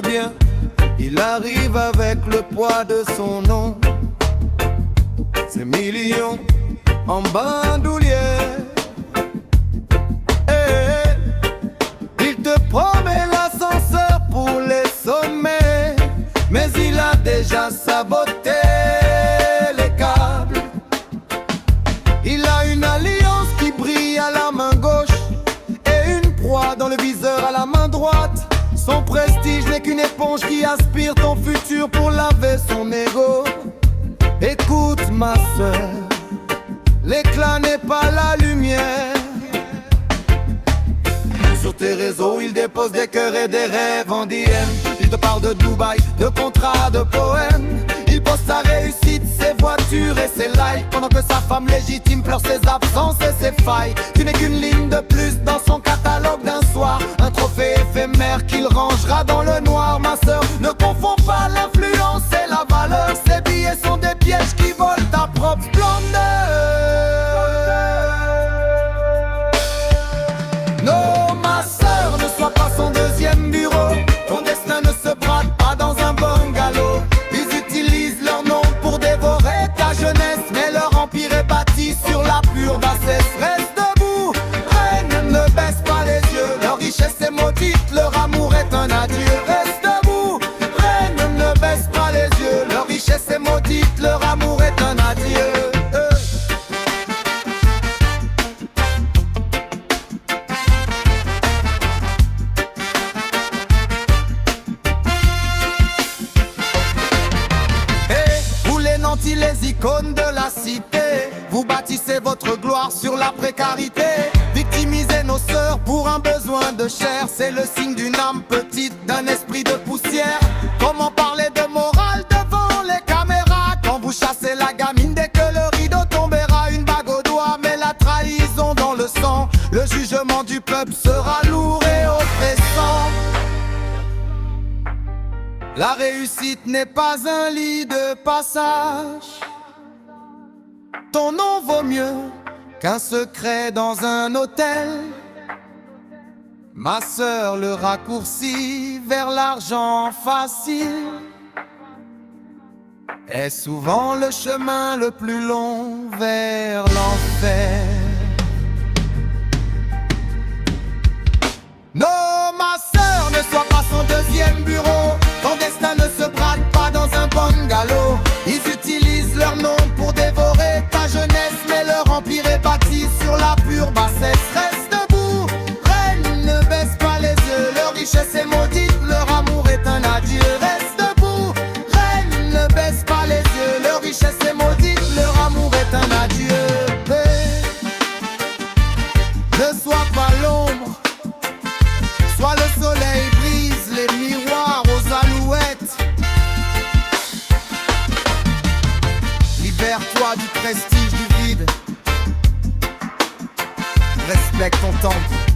bien, il arrive avec le poids de son nom. Ses millions en bandoulière. Il te promet l'ascenseur pour les sommets, mais il a déjà saboté les câbles. Il a une alliance qui brille à la main gauche et une proie dans le viseur à la main droite. Son prestige n'est qu'une éponge qui aspire ton futur pour laver son ego. Écoute ma soeur, l'éclat n'est pas la lumière. Sur tes réseaux, il dépose des cœurs et des rêves en DM. Il te parle de Dubaï, de contrats, de poèmes. Il poste sa réussite, ses voitures et ses likes, pendant que sa femme légitime pleure ses absences et ses failles. Tu n'es qu'une ligne de plus dans son catalogue d'un soir, un trophée éphémère qu'il rangera dans le noir. Ma sœur, ne confonds pas l'influence et la valeur. Ces billets sont des pièges qui volent ta propre splendeur. Non, ma sœur, ne sois pas son deuxième bureau. Ton destin ne se brade pas dans un bungalow. Ils utilisent leur nom pour dévorer ta jeunesse, mais leur empire est bâti sur la pure bassesse. Reste debout, reine, ne baisse pas les yeux. Leur richesse est maudite, leur amour est un adieu. Reste debout, reine, ne baisse pas les yeux. Leur richesse est maudite, leur amour est un adieu. Les icônes de la cité, vous bâtissez votre gloire sur la précarité. Victimiser nos sœurs pour un besoin de chair, c'est le signe d'une âme petite, d'un esprit de poussière. Comment parler de morale devant les caméras quand vous chassez la gamine dès que le rideau tombera? Une bague au doigt, mais la trahison dans le sang. Le jugement du peuple sera lourd et oppressant. La réussite n'est pas un lit de passage. Ton nom vaut mieux qu'un secret dans un hôtel. Ma sœur, le raccourci vers l'argent facile est souvent le chemin le plus long vers l'enfer. Non, ma sœur, ne sois pas son deuxième bureau. Ton destin ne se brade pas dans un bungalow. Ils utilisent leur nom pour dévorer ta jeunesse, mais leur empire est bâti sur la pure bassesse. Reste debout, reine, ne baisse pas les yeux. Leur richesse est maudite, leur amour est un adieu. Reste debout, reine, ne baisse pas les yeux. Leur richesse est maudite, leur amour est un adieu. Ne sois pas l'ombre, sois le soleil, brise les miroirs aux alouettes. Libère-toi du prestige du vide. Respecte ton temple.